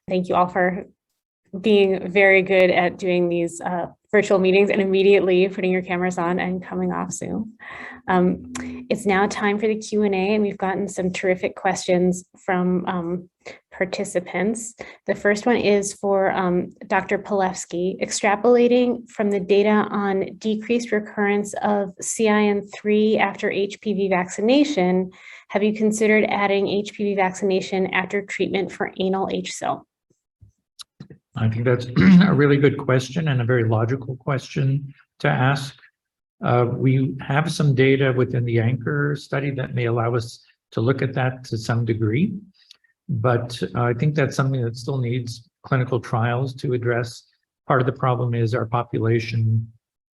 thank you all for being very good at doing these virtual meetings and immediately putting your cameras on and coming off Zoom. It's now time for the Q&A, and we've gotten some terrific questions from participants. The first one is for Dr. Palevsky. Extrapolating from the data on decreased recurrence of CIN3 after HPV vaccination, have you considered adding HPV vaccination after treatment for anal HSIL? I think that's a really good question and a very logical question to ask. We have some data within the anchor study that may allow us to look at that to some degree, but I think that's something that still needs clinical trials to address. Part of the problem is our population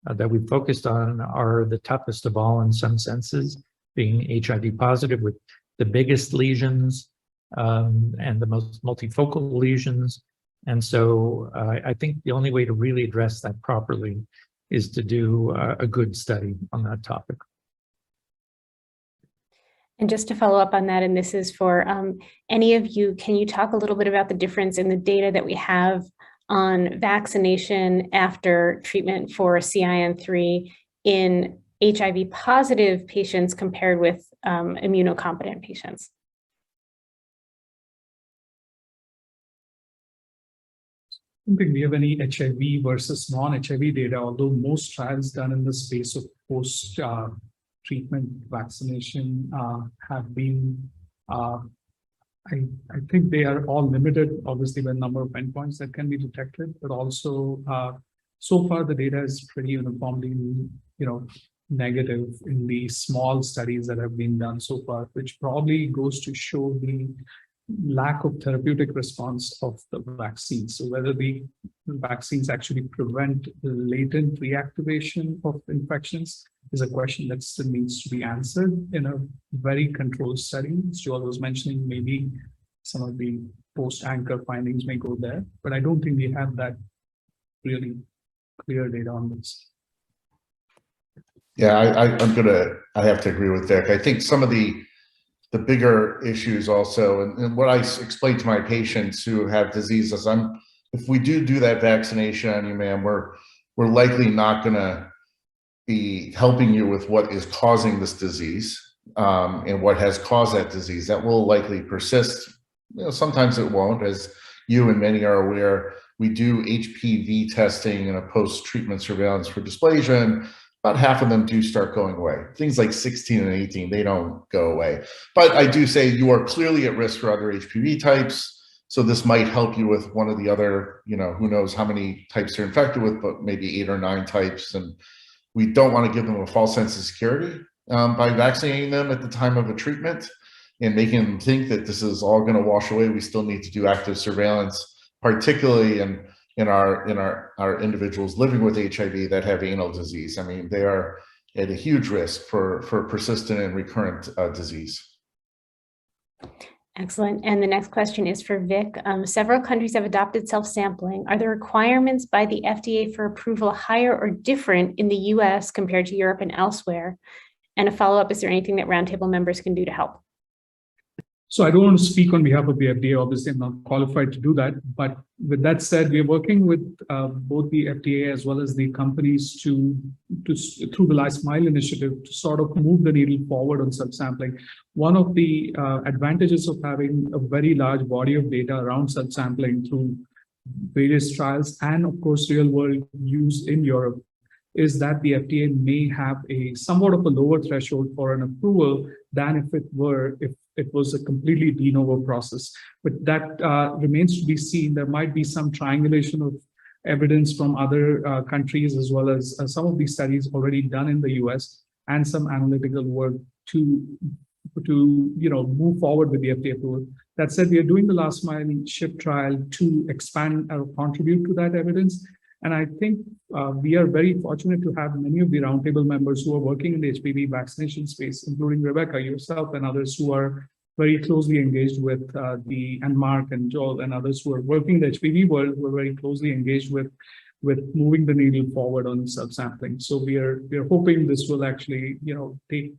that we focused on are the toughest of all in some senses, being HIV positive with the biggest lesions and the most multifocal lesions. And so I think the only way to really address that properly is to do a good study on that topic. And just to follow up on that, and this is for any of you, can you talk a little bit about the difference in the data that we have on vaccination after treatment for CIN3 in HIV positive patients compared with immunocompetent patients? I don't think we have any HIV versus non-HIV data, although most trials done in the space of post-treatment vaccination have been, I think they are all limited, obviously, by the number of endpoints that can be detected, but also so far the data is pretty uniformly, negative in the small studies that have been done so far, which probably goes to show the lack of therapeutic response of the vaccine. So whether the vaccines actually prevent the latent reactivation of infections is a question that still needs to be answered in a very controlled study. As Joel was mentioning, maybe some of the post-anchor findings may go there, but I don't think we have that really clear data on this. Yeah, I have to agree with Vic. I think some of the bigger issues also, and what I explain to my patients who have diseases, if we do that vaccination on you, ma'am, we're likely not going to be helping you with what is causing this disease and what has caused that disease. That will likely persist. Sometimes it won't, as you and many are aware. We do HPV testing in a post-treatment surveillance for dysplasia, and about half of them do start going away. Things like 16 and 18, they don't go away. But I do say you are clearly at risk for other HPV types. So this might help you with one of the other, who knows how many types they're infected with, but maybe 8 or 9 types. And we don't want to give them a false sense of security by vaccinating them at the time of a treatment and making them think that this is all going to wash away. We still need to do active surveillance, particularly in our individuals living with HIV that have anal disease. I mean, they are at a huge risk for persistent and recurrent disease. Excellent. And the next question is for Vic. Several countries have adopted self-sampling. Are the requirements by the FDA for approval higher or different in the US compared to Europe and elsewhere? And a follow-up, is there anything that Roundtable members can do to help? So I don't want to speak on behalf of the FDA. Obviously, I'm not qualified to do that. But with that said, we're working with both the FDA as well as the companies through the Last Mile initiative to sort of move the needle forward on self-sampling. One of the advantages of having a very large body of data around self-sampling through various trials and, of course, real-world use in Europe is that the FDA may have a somewhat of a lower threshold for an approval than if it was a completely de novo process. But that remains to be seen. There might be some triangulation of evidence from other countries, as well as some of these studies already done in the US and some analytical work to move forward with the FDA approval. That said, we are doing the last mile ship trial to expand or contribute to that evidence. And I think we are very fortunate to have many of the roundtable members who are working in the HPV vaccination space, including Rebecca, yourself, and others who are very closely engaged with and Mark and Joel and others who are working in the HPV world, who are very closely engaged with moving the needle forward on self-sampling. So we are hoping this will actually, take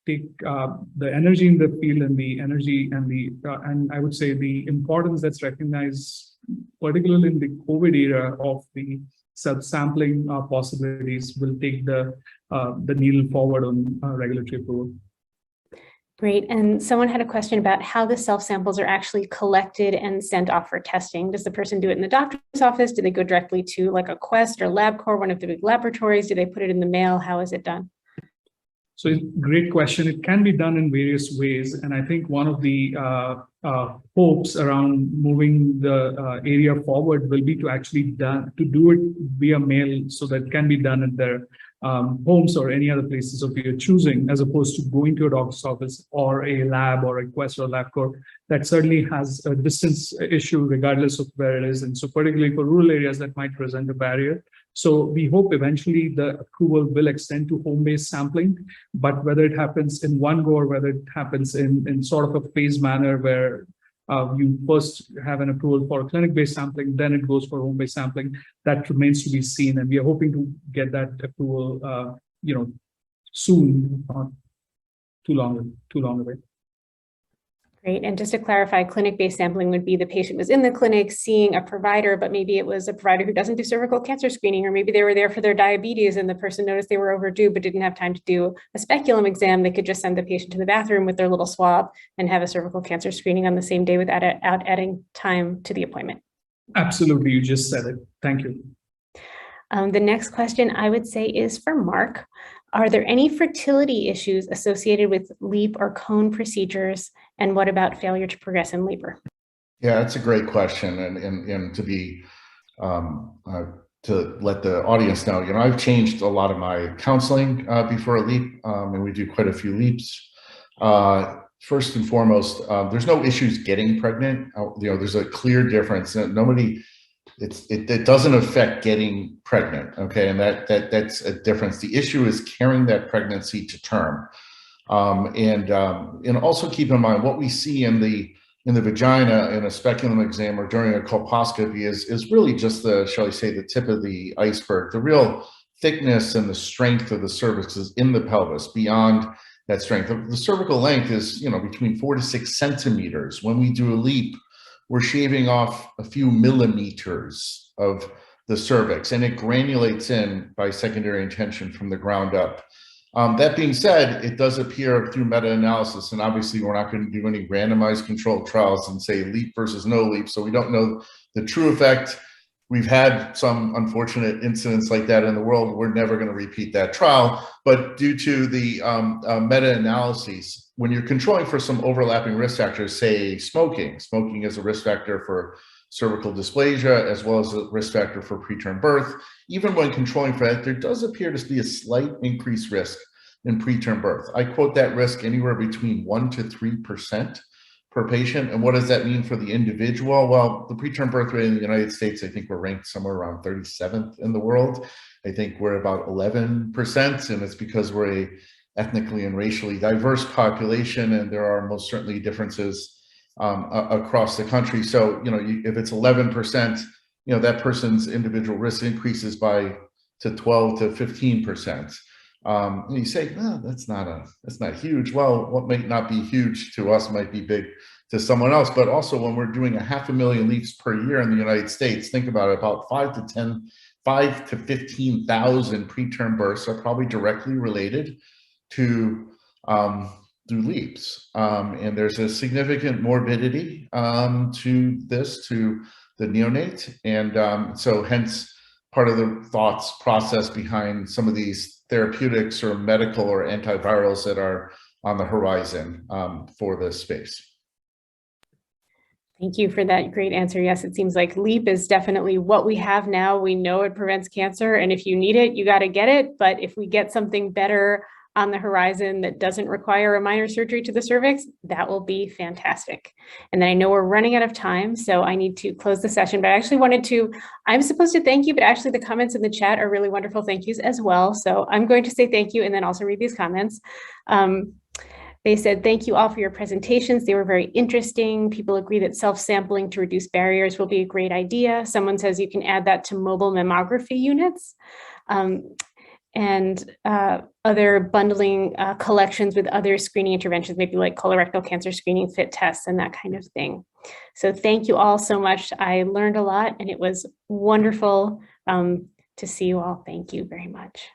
take the energy in the field and the energy and and I would say the importance that's recognized, particularly in the COVID era, of the self-sampling possibilities will take the needle forward on regulatory approval. Great. And someone had a question about how the self-samples are actually collected and sent off for testing. Does the person do it in the doctor's office? Do they go directly to like a Quest or LabCorp, one of the big laboratories? Do they put it in the mail? How is it done? So great question. It can be done in various ways. And I think one of the hopes around moving the area forward will be to actually do it via mail, so that it can be done at their homes or any other places of your choosing, as opposed to going to a doctor's office or a lab or a Quest or LabCorp. That certainly has a distance issue regardless of where it is. And so particularly for rural areas, that might present a barrier. So we hope eventually the approval will extend to home-based sampling, but whether it happens in one go or whether it happens in sort of a phased manner where you first have an approval for clinic-based sampling, then it goes for home-based sampling, that remains to be seen. And we are hoping to get that approval, soon, not too long away. Great. And just to clarify, clinic-based sampling would be the patient was in the clinic seeing a provider, but maybe it was a provider who doesn't do cervical cancer screening, or maybe they were there for their diabetes and the person noticed they were overdue but didn't have time to do a speculum exam. They could just send the patient to the bathroom with their little swab and have a cervical cancer screening on the same day without adding time to the appointment. Absolutely. You just said it. Thank you. The next question I would say is for Mark. Are there any fertility issues associated with LEAP or cone procedures? And what about failure to progress in labor? Yeah, that's a great question. And to be, to let the audience know, I've changed a lot of my counseling before a LEAP, and we do quite a few LEAPs. First and foremost, there's no issues getting pregnant. There's a clear difference. It doesn't affect getting pregnant, okay? And that's a difference. The issue is carrying that pregnancy to term. And also keep in mind what we see in the vagina in a speculum exam or during a colposcopy is really just shall I say, the tip of the iceberg. The real thickness and the strength of the cervix is in the pelvis. Beyond that strength, the cervical length is between 4 to 6 centimeters. When we do a LEAP, we're shaving off a few millimeters of the cervix, and it granulates in by secondary intention from the ground up. That being said, it does appear through meta-analysis, and obviously we're not going to do any randomized controlled trials and say LEAP versus no LEAP, so we don't know the true effect. We've had some unfortunate incidents like that in the world. We're never going to repeat that trial, but due to the meta-analyses, when you're controlling for some overlapping risk factors, say smoking is a risk factor for cervical dysplasia, as well as a risk factor for preterm birth. Even when controlling for that, there does appear to be a slight increased risk in preterm birth. I quote that risk anywhere between 1 to 3% per patient. And what does that mean for the individual? Well, the preterm birth rate in the United States, I think we're ranked somewhere around 37th in the world. I think we're about 11%, and it's because we're a ethnically and racially diverse population, and there are most certainly differences across the country. So, if it's 11%, that person's individual risk increases to 12 to 15%. And you say, no, that's not huge. Well, what might not be huge to us might be big to someone else. But also, when we're doing 500,000 LEAPs per year in the United States, think about it, about 5 to 15,000 preterm births are probably directly related to through LEAPs. And there's a significant morbidity to the neonate. And so hence part of the thoughts process behind some of these therapeutics or medical or antivirals that are on the horizon for this space. Thank you for that great answer. Yes, it seems like LEAP is definitely what we have now. We know it prevents cancer, and if you need it, you got to get it. But if we get something better on the horizon that doesn't require a minor surgery to the cervix, that will be fantastic. And then I know we're running out of time, so I need to close the session, but I actually I'm supposed to thank you, but actually the comments in the chat are really wonderful thank yous as well. So I'm going to say thank you and then also read these comments. They said, thank you all for your presentations. They were very interesting. People agree that self-sampling to reduce barriers will be a great idea. Someone says you can add that to mobile mammography units. and other bundling collections with other screening interventions, maybe like colorectal cancer screening fit tests and that kind of thing. So thank you all so much. I learned a lot and it was wonderful to see you all. Thank you very much.